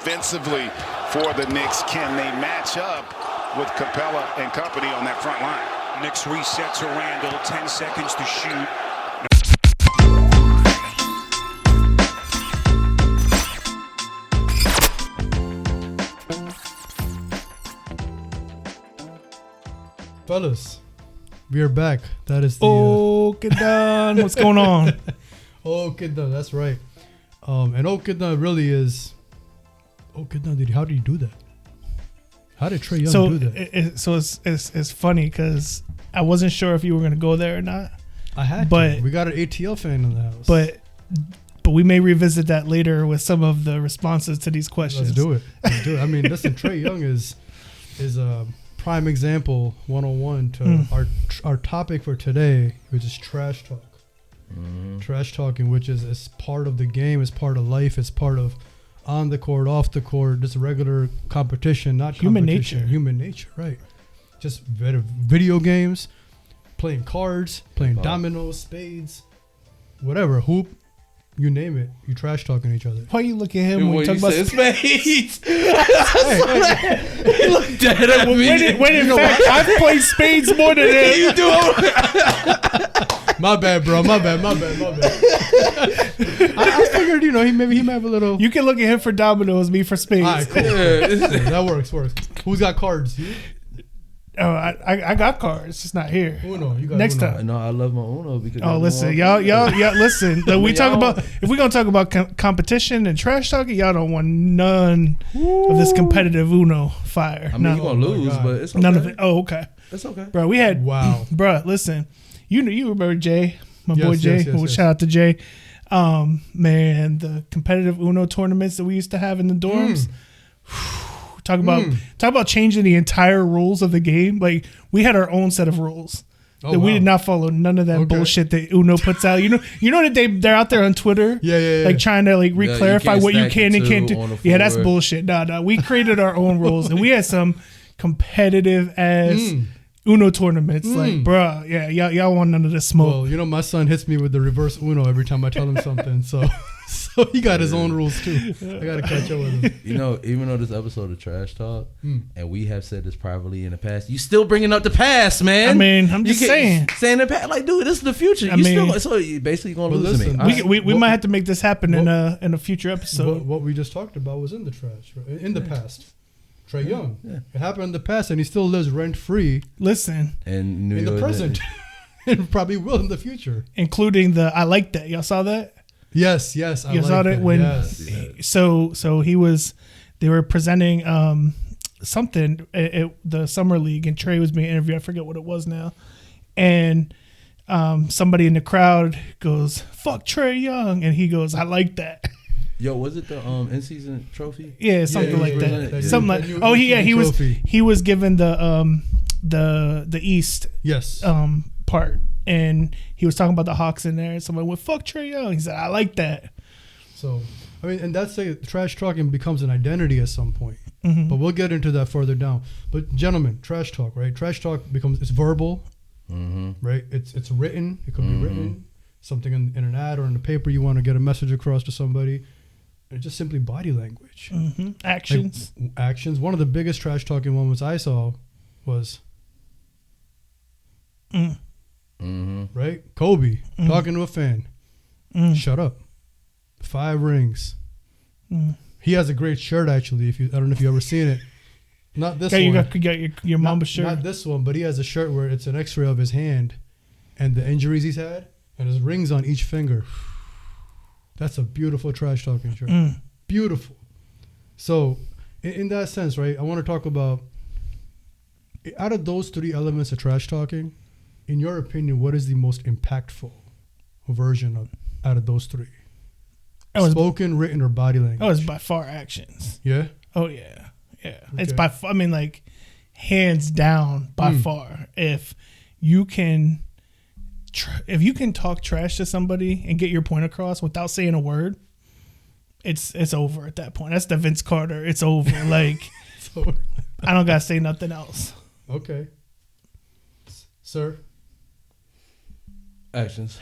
defensively for the Knicks. Can they match up with Capella and company on that front line? Knicks reset to Randall. 10 seconds to shoot. Fellas, we are back. That is the Okedan. What's going on? Okedan, that's right. And Okedan really is Okedan. How did he do that? How did Trae Young do that? It's funny because I wasn't sure if you were gonna go there or not. I had to. We got an ATL fan in the house. But we may revisit that later with some of the responses to these questions. Let's do it. I mean, listen, Trae Young is a prime example 101 to our topic for today, which is trash talk. Trash talking, which is part of the game, is part of life, it's part of on the court, off the court, just regular competition, not human competition. nature. Human nature, right? Just video games, playing cards, playing dominoes, spades, whatever, hoop. You name it, you trash talking each other. Why you look at him when you talk about spades? He looked dead at me. When in fact, I've played spades more than him. You do. My bad, bro. My bad. I figured, he might have a little. You can look at him for dominoes, me for spades. All right, cool. That works. Who's got cards? You? Oh, I got cards. It's not here. Uno. You got next Uno. time. No, I love my Uno because. Oh, listen, y'all, listen. If we gonna talk about competition and trash talking, y'all don't want none of this competitive Uno fire. I mean, you're gonna lose, but it's okay. None of it. Oh, okay. It's okay, bro. We had bro. Listen, you remember Jay, boy Jay. Yes. Shout out to Jay. Man, the competitive Uno tournaments that we used to have in the dorms. Talk about changing the entire rules of the game. Like, we had our own set of rules that we did not follow. None of that bullshit that Uno puts out. You know that they're out there on Twitter, like trying to like re-clarify what you can and can't do. Yeah, that's bullshit. No, we created our own rules and we had some competitive ass Uno tournaments. Like, bruh, yeah, y'all want none of this smoke. Well, my son hits me with the reverse Uno every time I tell him something. So he got his own rules too. I gotta catch up with him. Even though this episode of Trash Talk, and we have said this privately in the past, you still bringing up the past, man. I mean, I'm just saying the past, like, dude, this is the future. So you basically gonna lose to me. We might have to make this happen in a future episode. What we just talked about was in the trash, right? In the past. Trae Young. Yeah. It happened in the past, and he still lives rent free. Listen, in the present, and probably will in the future, including the I like that. Y'all saw that? Yes. You saw that when so they were presenting something at the summer league, and Trae was being interviewed. I forget what it was now, and somebody in the crowd goes, "Fuck Trae Young," and he goes, "I like that." Yo, was it the in-season trophy? Yeah, something like that. Something like he was given the East part, and he was talking about the Hawks in there, and somebody went, "Fuck Trae Young." He said, "I like that." So, I mean, and that's like trash talking becomes an identity at some point. But we'll get into that further down. But gentlemen, trash talk, right? Trash talk it's verbal, right? It's written. It could be written, something in an ad or in the paper. You want to get a message across to somebody. It's just simply body language. Actions. Like, actions. One of the biggest trash talking moments I saw was right? Kobe talking to a fan. Shut up. 5 rings. He has a great shirt, actually. I don't know if you've ever seen it. Not this one. You got your mama's shirt. Not this one, but he has a shirt where it's an X-ray of his hand and the injuries he's had and his rings on each finger. That's a beautiful trash talking shirt. Beautiful. So, in that sense, right, I want to talk about, out of those 3 elements of trash talking, in your opinion, what is the most impactful version out of those 3? Spoken, written, or body language? Oh, it's by far actions. Yeah? Oh, yeah. Okay. It's by far, like, hands down, by far. If you can talk trash to somebody and get your point across without saying a word, it's over at that point. That's the Vince Carter. It's over. Like, I don't gotta say nothing else. Okay, sir. Actions.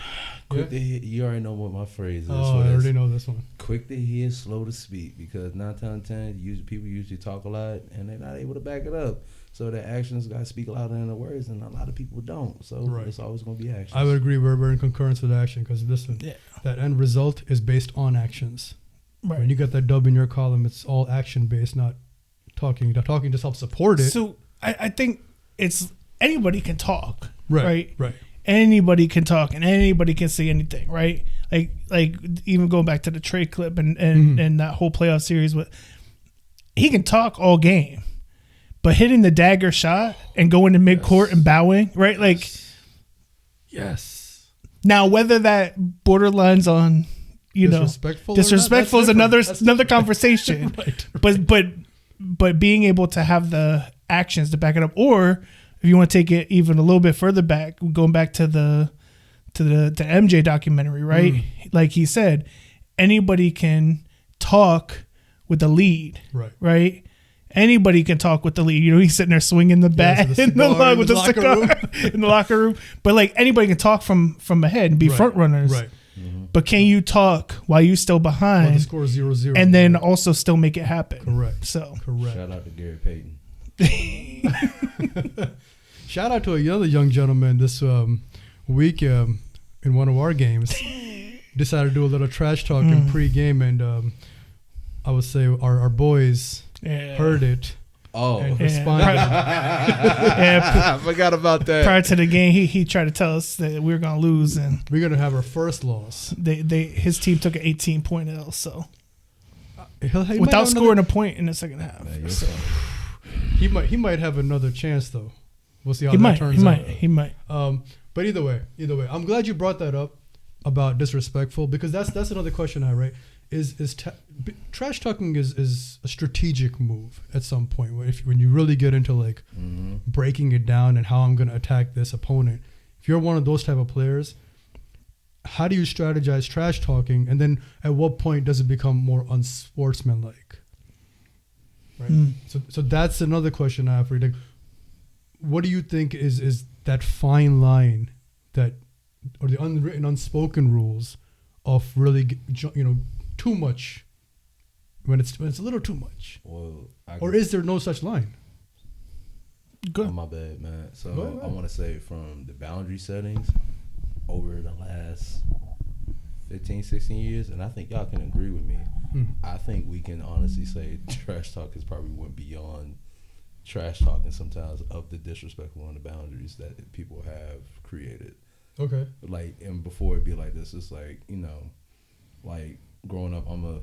Quick to hear. You already know what my phrase is. Oh, I already know this one. Quick to hear, slow to speak. Because 9 times out of 10, people usually talk a lot and they're not able to back it up. So their actions got to speak louder than the words, and a lot of people don't. So it's always going to be actions. I would agree. We're in concurrence with action because listen, that end result is based on actions. Right. When you get that dub in your column, it's all action based, not talking. The talking just helps support it. So I think it's anybody can talk. Right. Anybody can talk and anybody can say anything, right? Like even going back to the Trey clip and that whole playoff series, he can talk all game, but hitting the dagger shot and going to midcourt and bowing, right? Like, yes. Now whether that borderlines on disrespectful is another conversation, right. But being able to have the actions to back it up, or if you want to take it even a little bit further back, going back to the MJ documentary, right? Like he said, anybody can talk with the lead, right? Anybody can talk with the lead. He's sitting there swinging the bat in the locker room. But like anybody can talk from ahead and be front runners, right? Mm-hmm. But can you talk while you still behind? The score 0-0, and then also still make it happen. Correct. So shout out to Gary Payton. Shout out to another young gentleman this week in one of our games. Decided to do a little trash talking pre-game, and I would say our boys heard it. And responded. I forgot about that. Prior to the game, he tried to tell us that we were gonna lose, and we're gonna have our first loss. His team took an 18-point L, so he without scoring a point in the second half. So. He might have another chance though. We'll see how that turns out. He might. But either way, I'm glad you brought that up about disrespectful, because that's another question I have, right? Trash talking is a strategic move at some point when you really get into like breaking it down and how I'm going to attack this opponent. If you're one of those type of players, how do you strategize trash talking, and then at what point does it become more unsportsmanlike? Right. So that's another question I have for you. Like, what do you think is that fine line or the unwritten, unspoken rules of really too much when it's a little too much? Well, or is there no such line? Good. Oh, my bad, man. So I want to say from the boundary settings over the last 15, 16 years, and I think y'all can agree with me. I think we can honestly say trash talk has probably went beyond trash talking sometimes of the disrespectful on the boundaries that people have created. Okay. Like, and before it'd be like this, it's like, like growing up, I'm a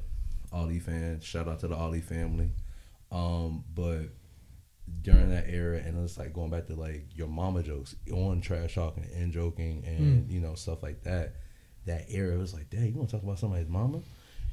Ali fan. Shout out to the Ali family. But during that era, and it's like going back to like your mama jokes on trash talking and joking and stuff like that. That era, it was like, dang, you want to talk about somebody's mama?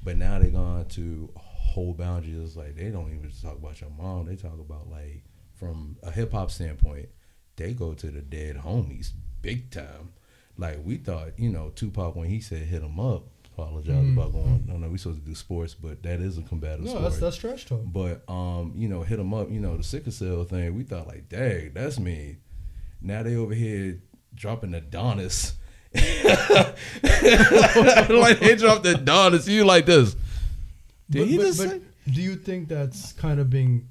But now they gone to whole boundaries. It's like they don't even just talk about your mom. They talk about, like, from a hip hop standpoint, they go to the dead homies big time. Like, we thought, Tupac, when he said hit him up, apologize about going, no, we supposed to do sports, but that is a combative sport. No, that's trash talk. But, hit him up, the sickle cell thing, we thought, like, dang, that's me. Now they over here dropping Adonis. Like, they dropped Adonis. You like this. But do you think that's kind of being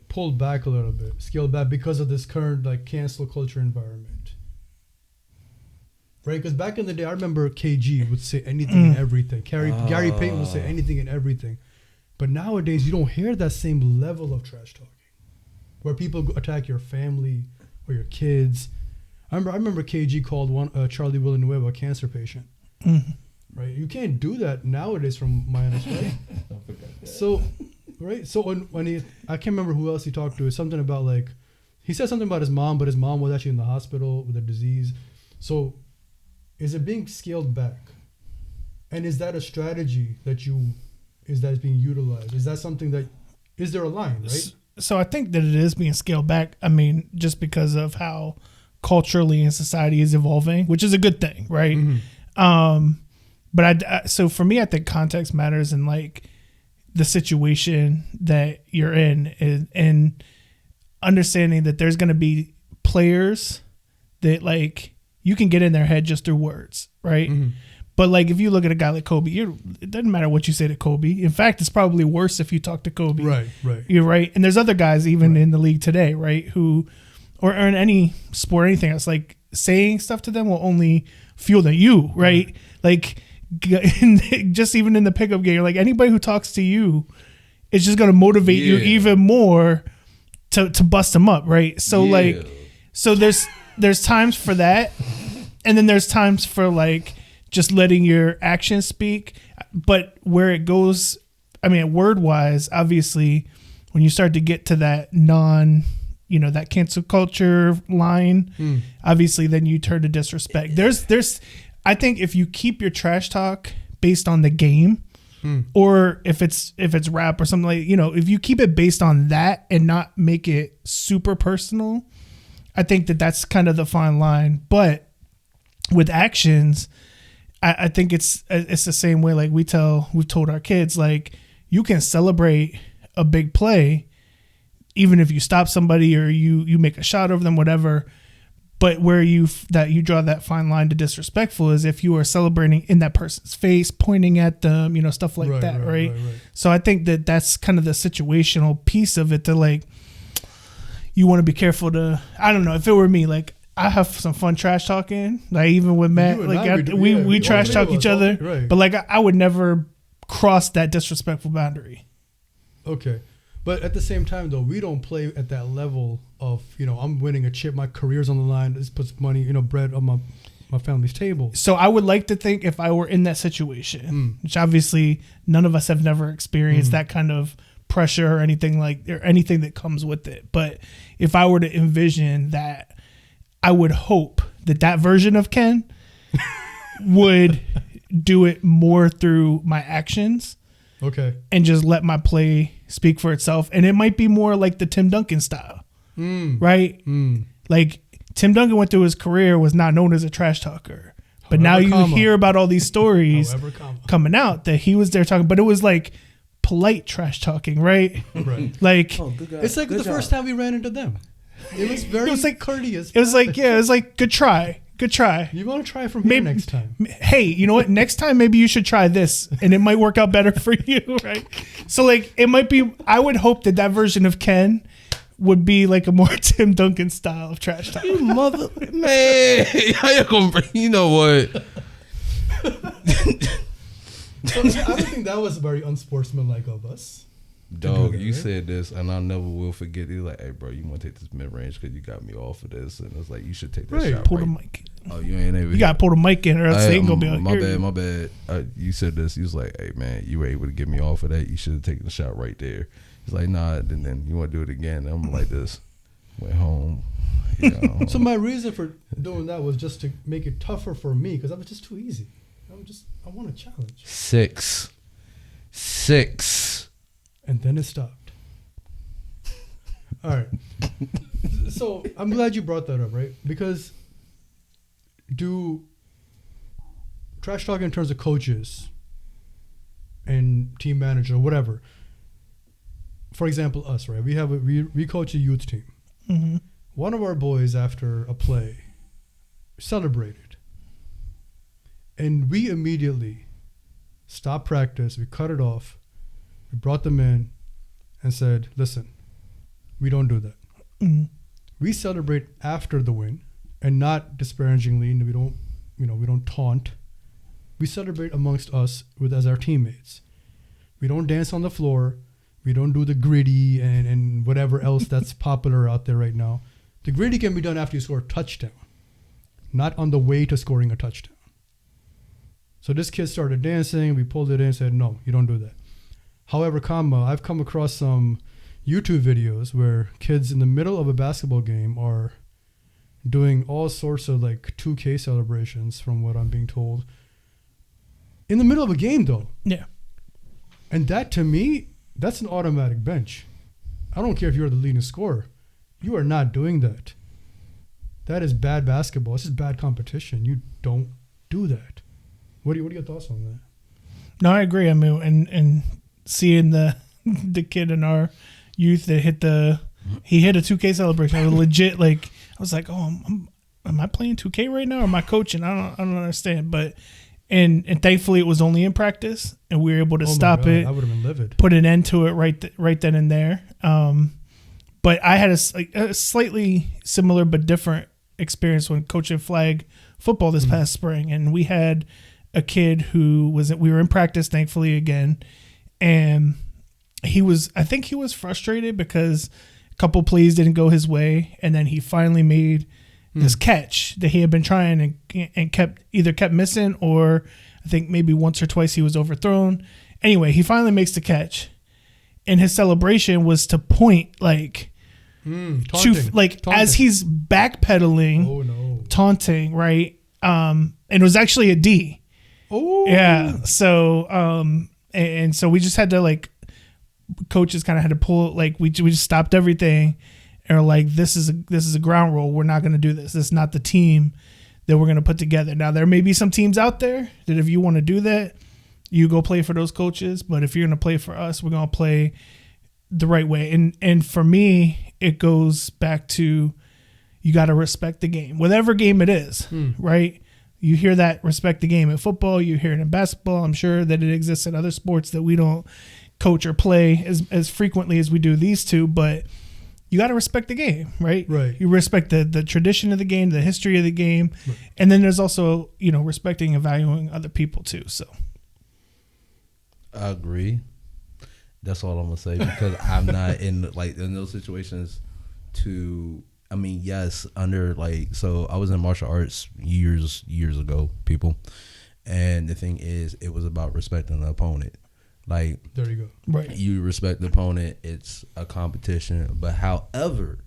pulled back a little bit, scaled back because of this current like cancel culture environment? Right? Because back in the day, I remember KG would say anything and everything. Gary Payton would say anything and everything. But nowadays, you don't hear that same level of trash talking, where people attack your family or your kids. I remember KG called Charlie Villanueva a cancer patient. Right? You can't do that nowadays, from my understanding. So, right? So when I can't remember who else he talked to. It's something about like, he said something about his mom, but his mom was actually in the hospital with a disease. So, is it being scaled back? And is that a strategy that is being utilized? Is that something that, is there a line, right? So I think that it is being scaled back. I mean, just because of how culturally and society is evolving, which is a good thing, right? But so for me, I think context matters, and like the situation that you're in, and understanding that there's going to be players that like you can get in their head just through words, right? Mm-hmm. But like if you look at a guy like Kobe, it doesn't matter what you say to Kobe. In fact, it's probably worse if you talk to Kobe. Right. You're right. And there's other guys even in the league today, right, who or in any sport or anything else, like saying stuff to them will only fuel you, right? Like just even in the pickup game, like anybody who talks to you, it's just gonna motivate you even more to bust them up, right? So so there's times for that, and then there's times for like just letting your actions speak. But where it goes, I mean, word wise, obviously, when you start to get to that that cancel culture line, obviously then you turn to disrespect. There's I think if you keep your trash talk based on the game, or if it's rap or something like, if you keep it based on that and not make it super personal, I think that's kind of the fine line. But with actions, I think it's the same way. Like we've told our kids, like, you can celebrate a big play even if you stop somebody or you make a shot over them, whatever. But where you draw that fine line to disrespectful is if you are celebrating in that person's face, pointing at them, stuff like that, right? So I think that's kind of the situational piece of it, that like you want to be careful to. I don't know, if it were me, like I have some fun trash talking, like even with Matt, like we trash talk each other, right. But like I would never cross that disrespectful boundary. Okay. But at the same time, though, we don't play at that level of, I'm winning a chip, my career's on the line, this puts money, bread on my family's table. So I would like to think if I were in that situation, which obviously none of us have never experienced that kind of pressure or anything that comes with it. But if I were to envision that, I would hope that version of Ken would do it more through my actions. Okay. And just let my play speak for itself. And it might be more like the Tim Duncan style. Right? Like Tim Duncan went through his career, was not known as a trash talker. But now you hear about all these stories coming out that he was there talking, but it was like polite trash talking, right? Right. Like it's like the first time we ran into them. It was very courteous. It was like good try. Good try. You want to try from here next time. Hey, you know what? Next time, maybe you should try this, and it might work out better for you, right? So, like, it might be. I would hope that version of Ken would be like a more Tim Duncan style of trash talk. You mother man, how you gonna? You know what? So, I don't think that was very unsportsmanlike of us. Dog, you said this, and I never will forget. He's like, "Hey, bro, you want to take this mid range because you got me off of this?" And it's like, "You should take that shot." Pull the mic. Oh, you ain't able. You got to pull the mic in, or else they ain't gonna be able to hear you. My bad. You said this. He was like, "Hey, man, you were able to get me off of that. You should have taken the shot right there." He's like, "Nah." And then you want to do it again? And I'm like, "This." Went home. So my reason for doing that was just to make it tougher for me because that was just too easy. I want a challenge. 6. And then it stopped. All right. So I'm glad you brought that up, right? Because do trash talk in terms of coaches and team manager or whatever. For example, us, right? We coach a youth team. Mm-hmm. One of our boys, after a play, celebrated. And we immediately stopped practice. We cut it off. We brought them in and said, listen, we don't do that. Mm-hmm. We celebrate after the win and not disparagingly. We don't taunt. We celebrate amongst us as our teammates. We don't dance on the floor. We don't do the gritty and whatever else that's popular out there right now. The gritty can be done after you score a touchdown, not on the way to scoring a touchdown. So this kid started dancing. We pulled it in and said, no, you don't do that. However, I've come across some YouTube videos where kids in the middle of a basketball game are doing all sorts of like 2K celebrations from what I'm being told. In the middle of a game though. Yeah. And that to me, that's an automatic bench. I don't care if you're the leading scorer. You are not doing that. That is bad basketball. This is bad competition. You don't do that. What are your thoughts on that? No, I agree. I mean, and seeing the kid in our youth that hit a 2K celebration, I was legit like, I was like, oh, am I playing 2K right now or am I coaching? I don't understand. But and thankfully it was only in practice and we were able to stop it. I would have been livid. Put an end to it right then and there. But I had a slightly similar but different experience when coaching flag football this past spring, and we had a kid who we were in practice, thankfully again, and I think he was frustrated because a couple plays didn't go his way, and then he finally made this catch that he had been trying and kept missing, or I think maybe once or twice he was overthrown. Anyway, he finally makes the catch, and his celebration was to point like taunting. As he's backpedaling, taunting, right? And it was actually a D. Oh yeah. So and so we just had to like, coaches kind of had to pull, like we just stopped everything and were like, this is a ground rule. We're not going to do this. This is not the team that we're going to put together. Now there may be some teams out there that if you want to do that, you go play for those coaches. But if you're going to play for us, we're going to play the right way. And for me, it goes back to, you got to respect the game, whatever game it is, right? You hear that respect the game in football, you hear it in basketball. I'm sure that it exists in other sports that we don't coach or play as frequently as we do these two, but you got to respect the game, right? Right. You respect the tradition of the game, the history of the game. Right. And then there's also, respecting and valuing other people too. So I agree. That's all I'm gonna say, because I'm not in those situations yes, so I was in martial arts years ago, people. And the thing is, it was about respecting the opponent. Like, there you go. Right. You respect the opponent, it's a competition. But however,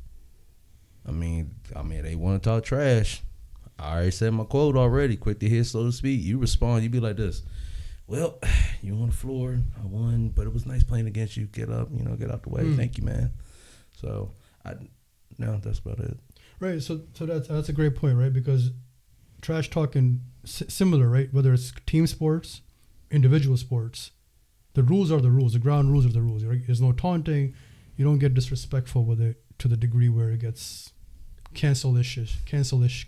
they want to talk trash. I already said my quote already, quick to hear, slow to speak. You respond, you be like this. Well, you on the floor, I won, but it was nice playing against you. Get up, get out the way. Thank you, man. So, that's about it. Right, so that's a great point, right? Because trash talking, similar, right? Whether it's team sports, individual sports, the rules are the rules. The ground rules are the rules, right? There's no taunting. You don't get disrespectful with it to the degree where it gets cancel-ish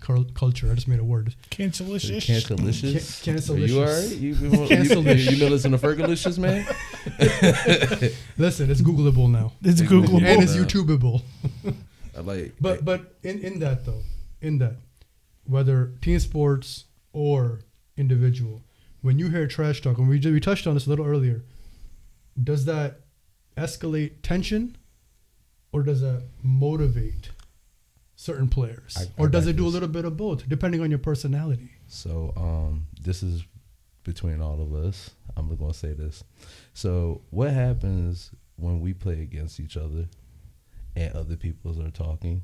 culture. I just made a word. Cancel-ish? Cancel-licious? Cancel-licious. You all right? You been listening to Fergalicious, man? Listen, it's Googleable now. It's Googleable. And it's YouTubeable. But in that, whether team sports or individual, when you hear trash talk, and we touched on this a little earlier, does that escalate tension or does that motivate certain players? Or does it do a little bit of both, depending on your personality? So this is between all of us. I'm going to say this. So what happens when we play against each other and other people are talking?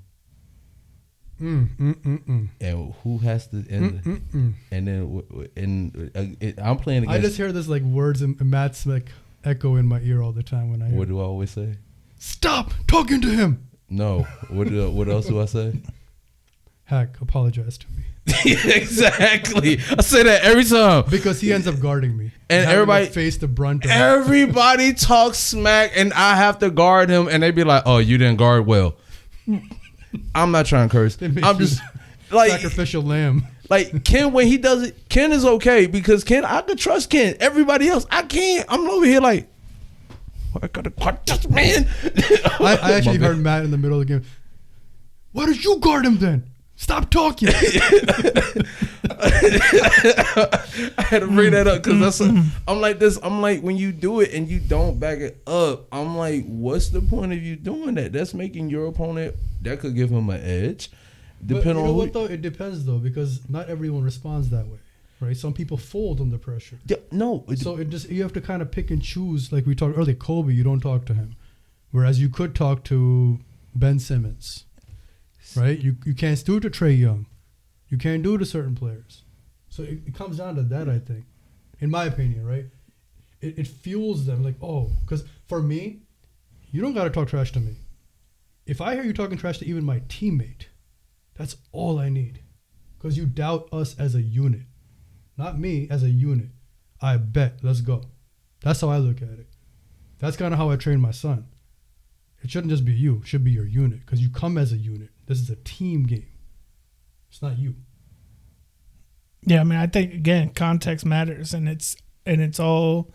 And who has to and then I'm playing against. I just hear this like words and Matt's like echo in my ear all the time when I hear. What do I always say? Stop talking to him. No. What else do I say? Hak, apologize to me. Exactly. I say that every time because he ends up guarding me and everybody face the brunt of everybody talks smack and I have to guard him and they be like, oh, you didn't guard well. I'm not trying to curse. I'm just like sacrificial lamb. Like Ken, when he does it, Ken is okay because Ken, I could trust Ken. Everybody else, I can't. I'm over here like, I gotta guard this man. I actually heard Matt in the middle of the game. Why did you guard him then? Stop talking. I had to bring that up because I'm like this. I'm like, when you do it and you don't back it up, I'm like, what's the point of you doing that? That's making your opponent, that could give him an edge. Depending on what though, it depends though, because not everyone responds that way, right? Some people fold under pressure. Yeah, no. So you have to kind of pick and choose. Like we talked earlier, Kobe, you don't talk to him, whereas you could talk to Ben Simmons. Right, you can't do it to Trae Young, you can't do it to certain players, so it comes down to that. I think, in my opinion, right, it fuels them like, oh, because for me, you don't gotta talk trash to me. If I hear you talking trash to even my teammate, that's all I need, because you doubt us as a unit, not me as a unit. I bet. Let's go. That's how I look at it. That's kind of how I train my son. It shouldn't just be you. It should be your unit, because you come as a unit. This is a team game. It's not you. Yeah, I mean, I think again, context matters, and it's all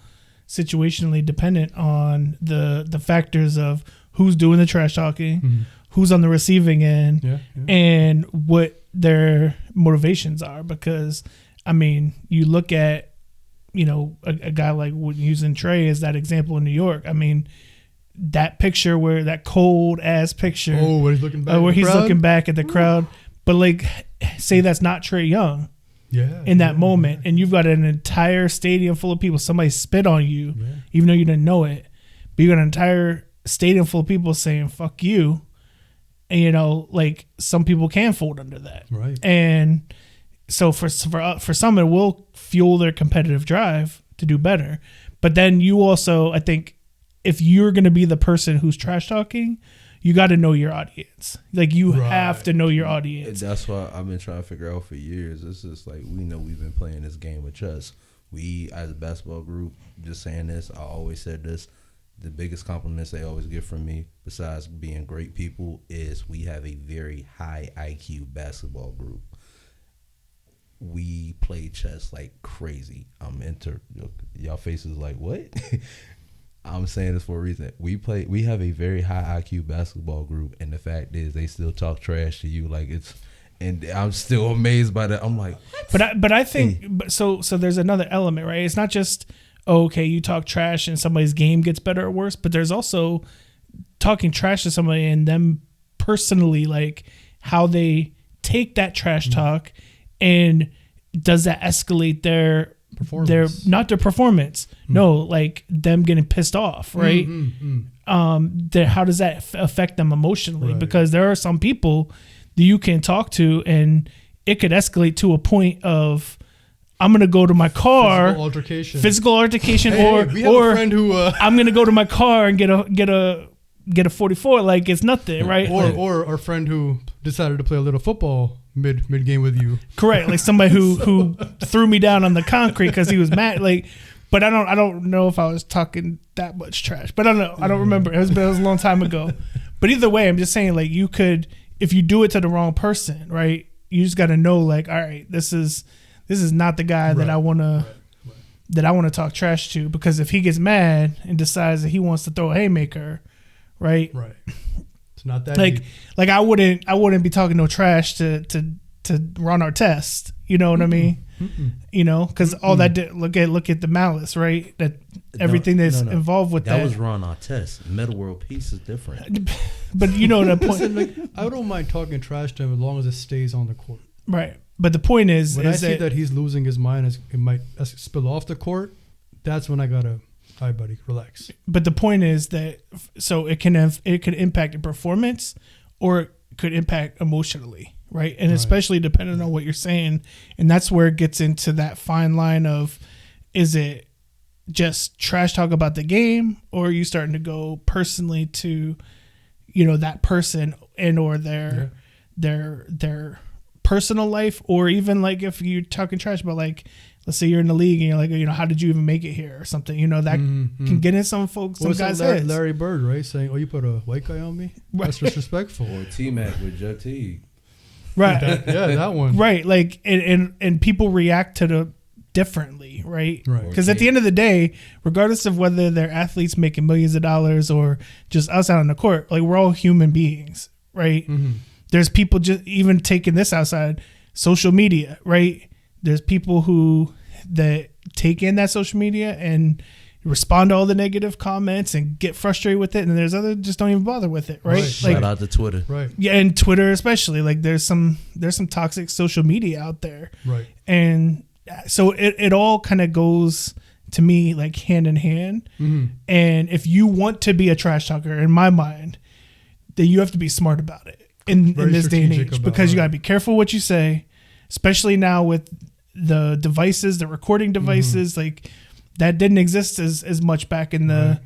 situationally dependent on the factors of who's doing the trash talking, who's on the receiving end, and what their motivations are. Because I mean, you look at, you know, a guy like using Trey as that example in New York. I mean, that picture where that cold ass picture, where he's looking back, looking back at the crowd, but like, say that's not Trey Young. Yeah. In that moment, and you've got an entire stadium full of people. Somebody spit on you, even though you didn't know it, but you got an entire stadium full of people saying "fuck you," and you know, like some people can fold under that, right? And so for some, it will fuel their competitive drive to do better. But then you also, I think, if you're going to be the person who's trash talking, you got to know your audience. Like, you have to know your audience. That's why I've been trying to figure out for years. It's just like, we know we've been playing this game of chess. We, as a basketball group, just saying this, I always said this, the biggest compliments they always get from me, besides being great people, is we have a very high IQ basketball group. We play chess like crazy. Y'all faces like, what? I'm saying this for a reason. We have a very high IQ basketball group, and the fact is they still talk trash to you like it's, and I'm still amazed by that. I'm like, what? But I think so there's another element, right? It's not just, okay, you talk trash and somebody's game gets better or worse, but there's also talking trash to somebody and them personally, like how they take that trash talk, and does that escalate their performance? Not their performance. No, like them getting pissed off, right? How does that affect them emotionally? Right. Because there are some people that you can talk to, and it could escalate to a point of, I'm gonna go to my car, physical altercation, or a friend who I'm gonna go to my car and get a 44, like it's nothing, right? Or our friend who decided to play a little football mid game with you. Correct, like somebody who threw me down on the concrete because he was mad. Like, but I don't know if I was talking that much trash. But I don't know. I don't remember. It was a long time ago. But either way, I'm just saying, like, you could, if you do it to the wrong person, right? You just got to know, like, all right, this is not the guy that I want to talk trash to, because if he gets mad and decides that he wants to throw a haymaker, right? Right. It's not that like deep. Like I wouldn't be talking no trash to run our test. You know what I mean? You know, because all that did, look at the malice, right? That everything that's involved with that. That was Ron Artest. Metal World Peace is different. But you know the point. Listen, like, I don't mind talking trash to him as long as it stays on the court. Right. But the point is, when I see that he's losing his mind, as it might spill off the court, that's when I gotta, all right, buddy, relax. But the point is that, so it could impact your performance, or it could impact emotionally, right? And especially depending on what you're saying, and that's where it gets into that fine line of, is it just trash talk about the game, or are you starting to go personally to, you know, that person and or their personal life, or even like if you're talking trash about, like, let's say you're in the league and you're like, you know, how did you even make it here or something, you know, that can get in some folks, some guys' heads. Larry Bird, right, saying, "Oh, you put a white guy on me? That's disrespectful." Or T-Mac with Jet T. Right. that one. Right. Like, and people react to the differently, right? Right. Because at the end of the day, regardless of whether they're athletes making millions of dollars or just outside on the court, like, we're all human beings, right? There's people just even taking this outside social media, right? There's people that take in that social media and respond to all the negative comments and get frustrated with it, and there's others just don't even bother with it, right? Like, shout out to Twitter, right? Yeah, and Twitter especially. Like, there's some toxic social media out there, right? And so it all kind of goes, to me, like, hand in hand. And if you want to be a trash talker, in my mind, then you have to be smart about it in this day and age, because you got to be careful what you say, especially now with the devices, the recording devices. Like, that didn't exist as much back in the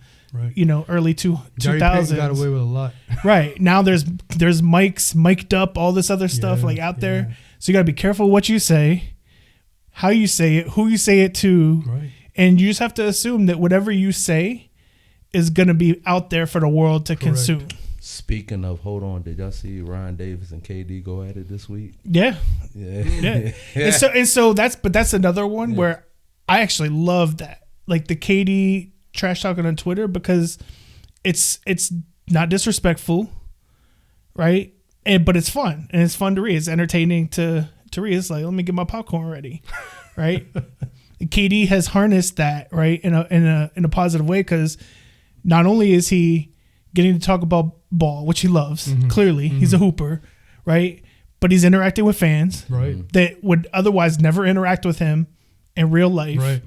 you know, early 2000s. Got away with a lot. Right. Now there's mics mic'd up, all this other stuff like out there. So you got to be careful what you say, how you say it, who you say it to. Right. And you just have to assume that whatever you say is going to be out there for the world to consume. Speaking of, hold on, did y'all see Ryan Davis and KD go at it this week? Yeah. Yeah. And so that's another one where I actually love that. Like the KD trash talking on Twitter, because it's not disrespectful, right? But it's fun, and it's fun to read. It's entertaining to read. It's like, let me get my popcorn ready, right? KD has harnessed that, right, in a positive way, because not only is he getting to talk about ball, which he loves, clearly, he's a hooper, right? But he's interacting with fans that would otherwise never interact with him in real life, right?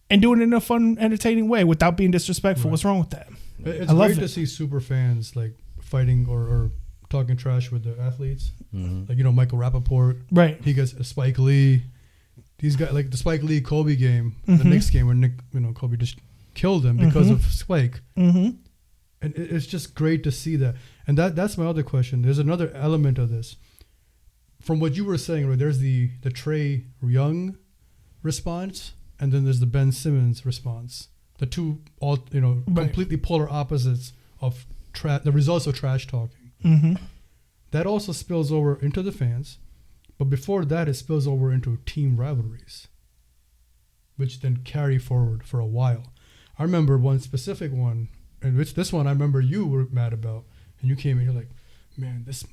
And doing it in a fun, entertaining way without being disrespectful. Right. What's wrong with that? It's great to see super fans like fighting or talking trash with the athletes. Like, Michael Rappaport. Right. He gets Spike Lee. These guys, like the Spike Lee Kobe game, the Knicks game, where Kobe just killed him because of Spike. And it's just great to see that. And that's my other question. There's another element of this. From what you were saying, right, there's the Trae Young response, and then there's the Ben Simmons response. The two, completely polar opposites of the results of trash talking. That also spills over into the fans, but before that, it spills over into team rivalries, which then carry forward for a while. I remember one specific one, and which this one I remember you were mad about, and you came in, you're like, man, this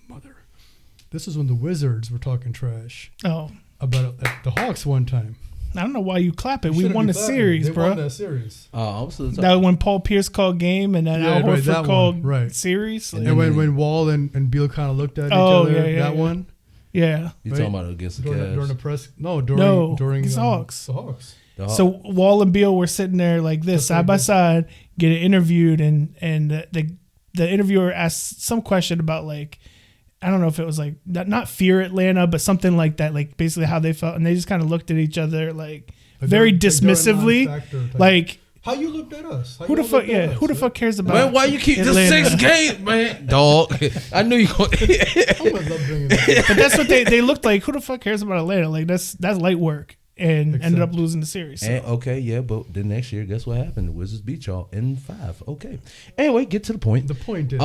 is when the Wizards were talking trash. Oh, about the Hawks one time. I don't know why you clap it. We won the series, bro. They won that series. That when Paul Pierce called game and then Al Horford called series. Like, and when Wall and Beal kind of looked at each other, one. Yeah. You talking about against the Cavs? During the press? No, during the Hawks. The Hawks. So Wall and Beal were sitting there like this, side by side, getting interviewed, and the interviewer asked some question about, like, I don't know if it was like not fear Atlanta, but something like that, like basically how they felt, and they just kind of looked at each other like very dismissively, like how you looked at us. Who the fuck? Yeah, who the fuck cares about? Man, why you keep the 6 game, man, dog? I knew you. I would love bringing that. But that's what they looked like. Who the fuck cares about Atlanta? Like that's light work, and ended up losing the series. So. And, but the next year, guess what happened? The Wizards beat y'all in 5. Okay. Anyway, get to the point. The point is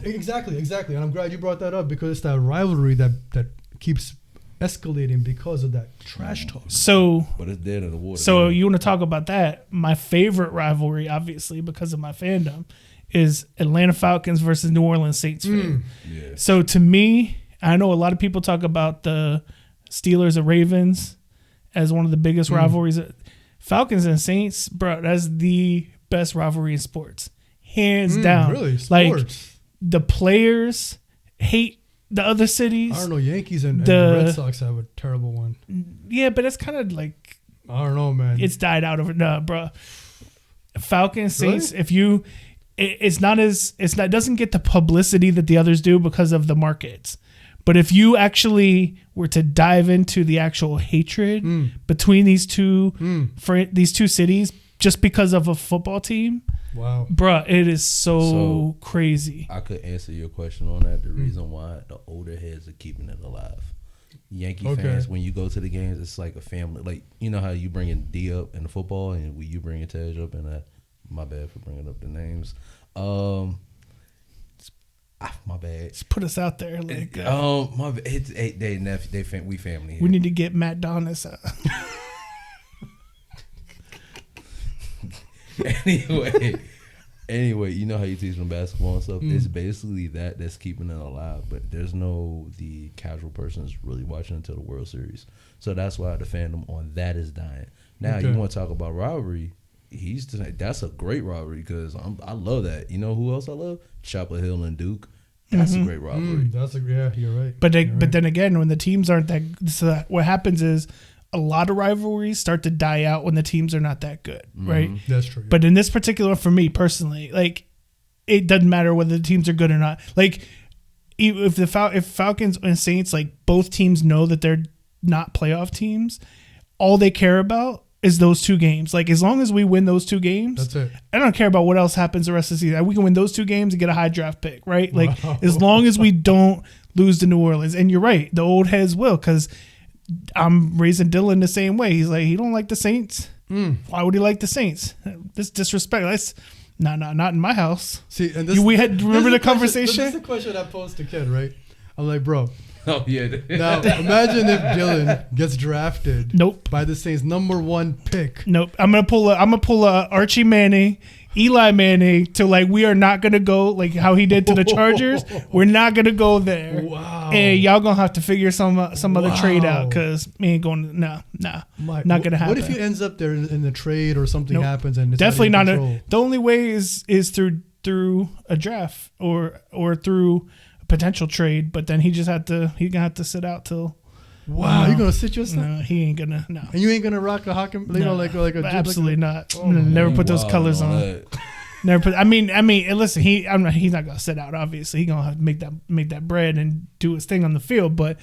exactly, and I'm glad you brought that up, because it's that rivalry that keeps escalating because of that trash talk. So, but it's dead in the water. So you want to talk about that? My favorite rivalry, obviously because of my fandom, is Atlanta Falcons versus New Orleans Saints. Yeah. So to me, I know a lot of people talk about the Steelers and Ravens as one of the biggest rivalries. Falcons and Saints, bro, that's the best rivalry in sports, hands down. Really, sports. Like the players hate the other cities. I don't know. Yankees and the Red Sox have a terrible one. Yeah, but it's kind of like, I don't know, man. It's died out over. No, bro. Falcons, Saints. Really? It doesn't get the publicity that the others do because of the markets. But if you actually were to dive into the actual hatred between these two cities just because of a football team, wow, bruh, it is so crazy. I could answer your question on that. The reason why the older heads are keeping it alive. Yankee fans, when you go to the games, it's like a family. Like, you know how you bringing D up in the football, and you bringing Tej up in that. My bad for bringing up the names. My bad. Just put us out there, like. My bad. We family. Here. We need to get Matt Donis out. Anyway, you know how you teach them basketball and stuff. It's basically that's keeping it alive. But there's the casual person is really watching until the World Series. So that's why the fandom on that is dying. Now you want to talk about rivalry? That's a great rivalry because I love that. You know who else I love? Chapel Hill and Duke. That's a great rivalry. You're right. But then again, when the teams aren't that, so what happens is a lot of rivalries start to die out when the teams are not that good, right? That's true. But in this particular, for me personally, like it doesn't matter whether the teams are good or not. Like if Falcons and Saints, like both teams know that they're not playoff teams, all they care about is those 2 games. Like, as long as we win those 2 games, that's it. I don't care about what else happens the rest of the season. We can win those 2 games and get a high draft pick, right? Like, as long as we don't lose to New Orleans. And you're right, the old heads will, because I'm raising Dylan the same way. He's like, he don't like the Saints. Why would he like the Saints? This disrespect. No, not in my house. See, and remember the conversation? This is the question I posed to Ken, right? I'm like, bro. Oh yeah. Now imagine if Dylan gets drafted. Nope. By the Saints' #1 pick. Nope. I'm gonna pull a Archie Manning, Eli Manning to like we are not gonna go like how he did to the Chargers. We're not gonna go there. Wow. And y'all gonna have to figure some other trade out because me ain't going. Nah. Not gonna happen. What if he ends up there in the trade or something happens and it's definitely not? Control? The only way is through a draft or through a potential trade. But then he's gonna have to sit out till. Wow, you gonna sit your son? No, he ain't gonna. No, and you ain't gonna rock a Hawk, like a absolutely not. Never put those colors on. Never put. I mean. Listen, he's not gonna sit out. Obviously, he gonna have to make that bread and do his thing on the field. But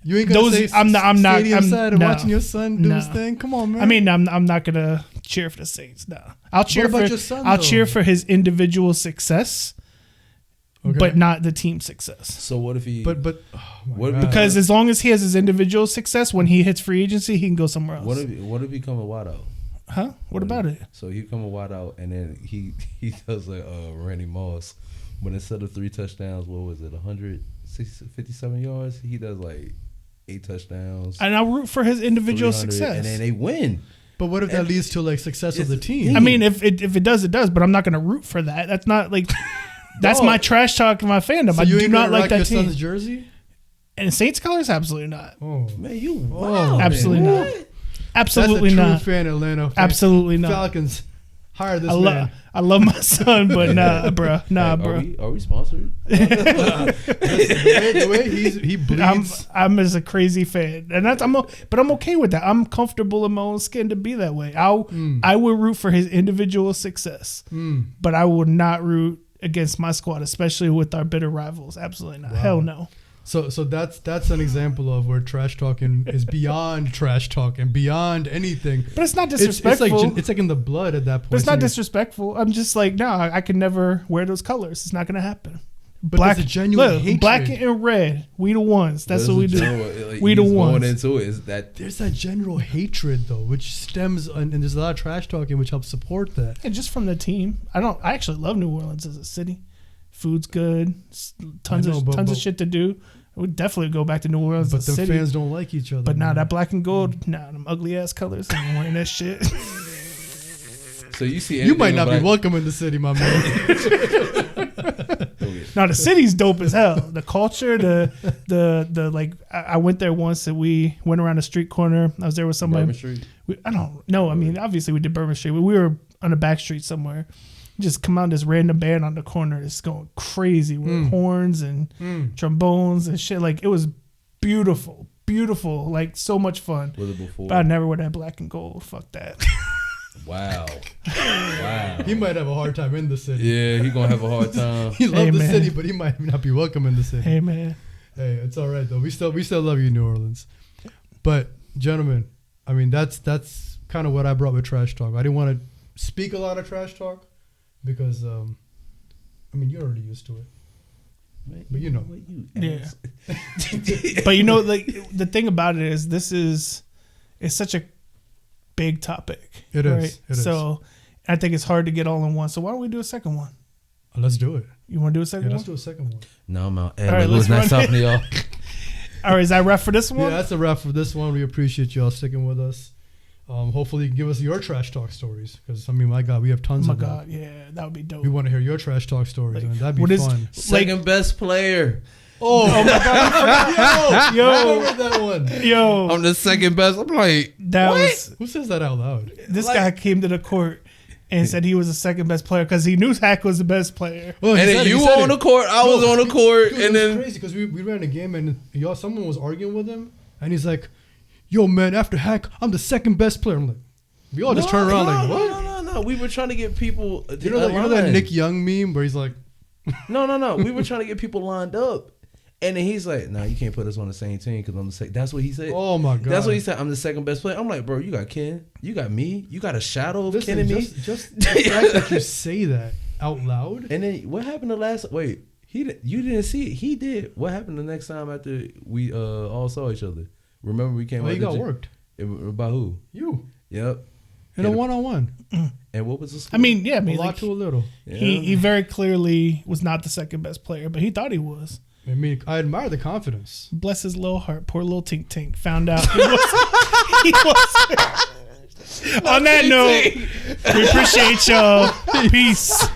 you ain't gonna say I'm watching your son do his thing. Come on, man. I mean, I'm not gonna cheer for the Saints. No, I'll cheer for your son, I'll cheer for his individual success. Okay. But not the team success. So what if he? Because as long as he has his individual success, when he hits free agency, he can go somewhere else. What if he come a wideout? Huh? What about it? So he come a wideout, and then he does like Randy Moss, but instead of 3 touchdowns, what was it? 157 yards. He does like 8 touchdowns. And I'll root for his individual success, and then they win. But what if that leads to like success of the team? I mean, if it does, it does. But I'm not going to root for that. That's not like. That's my trash talk in my fandom. So I do not like that your team. son's jersey? And Saints colors? Absolutely not. Oh man, you wow. Absolutely man. not. Absolutely not. That's a true fan, Atlanta. Absolutely not. Falcons, hire this man. I love my son, but nah, bro. Nah, bro. Are we sponsored? the way he bleeds. I'm as a crazy fan, and but I'm okay with that. I'm comfortable in my own skin to be that way. I will root for his individual success, but I will not root against my squad, especially with our bitter rivals. Absolutely not. Wow. Hell no. So that's an example of where trash talking is beyond trash talk and beyond anything. But it's not disrespectful. It's like in the blood at that point. But it's not disrespectful. I'm just like, no, I can never wear those colors. It's not going to happen. But there's a genuine hatred. Black and red. We the ones. That's what we do. We the ones. Into it is that there's that general hatred though, which stems and there's a lot of trash talking which helps support that. And just from the team. I actually love New Orleans as a city. Food's good. Tons of shit to do. I would definitely go back to New Orleans. But the fans don't like each other. But that black and gold, them ugly ass colors. I'm wearing that shit. So you might not be welcome in the city, my man. No, the city's dope as hell. The culture, the like. I went there once and we went around the street corner. I was there with somebody. Bourbon Street? I don't know. I mean, obviously we did Bourbon Street. But we were on a back street somewhere. Just come out this random band on the corner. It's going crazy with horns and trombones and shit. Like it was beautiful, like so much fun. Was it before? But I never wear that black and gold. Fuck that. Wow. He might have a hard time in the city. Yeah, he gonna have a hard time. He loves the city, but he might not be welcome in the city. Hey man. Hey, it's all right though. We still love you, New Orleans. But gentlemen, I mean that's kind of what I brought with trash talk. I didn't want to speak a lot of trash talk because I mean you're already used to it. But you know. Yeah. But you know, like the thing about it is it's such a big topic. It right? is. So I think it's hard to get all in one. So why don't we do a second one? Let's do it. You want to do a second one? Let's do a second one. No, I'm out. All right, let's nice talking to y'all. All right, is that a wrap for this one? Yeah, that's a wrap for this one. We appreciate y'all sticking with us. Hopefully you can give us your trash talk stories because I mean, my God, we have tons of them. Oh my God, yeah, that would be dope. We want to hear your trash talk stories, and that'd be fun. Second best player. Oh my God! Yo, I remember that one. Yo, I'm the second best. I'm like, what? Who says that out loud? This guy came to the court and said he was the second best player because he knew Hak was the best player. Well, and then you were on the court, I was on the court, and then it was crazy because we ran a game and someone was arguing with him, and he's like, "Yo, man, after Hak, I'm the second best player." I'm like, we all just turn around like, what? No. We were trying to get people. You know that Nick Young meme where he's like, no. We were trying to get people lined up. And then he's like, "Nah, you can't put us on the same team because I'm the second." That's what he said. Oh my God, that's what he said. I'm the second best player. I'm like, bro, you got Ken, you got me, you got a shadow of Ken and me. Just the fact that you say that out loud. And then what happened the last? Wait, you didn't see it. He did. What happened the next time after we all saw each other? Remember we came. Well, he got worked. By who? You. Yep. in a one-on-one. And what was the score? I mean, a lot to a little. Yeah. He very clearly was not the second best player, but he thought he was. I mean, I admire the confidence. Bless his little heart. Poor little Tink Tink. Found out he was. On that note, we appreciate y'all. Peace.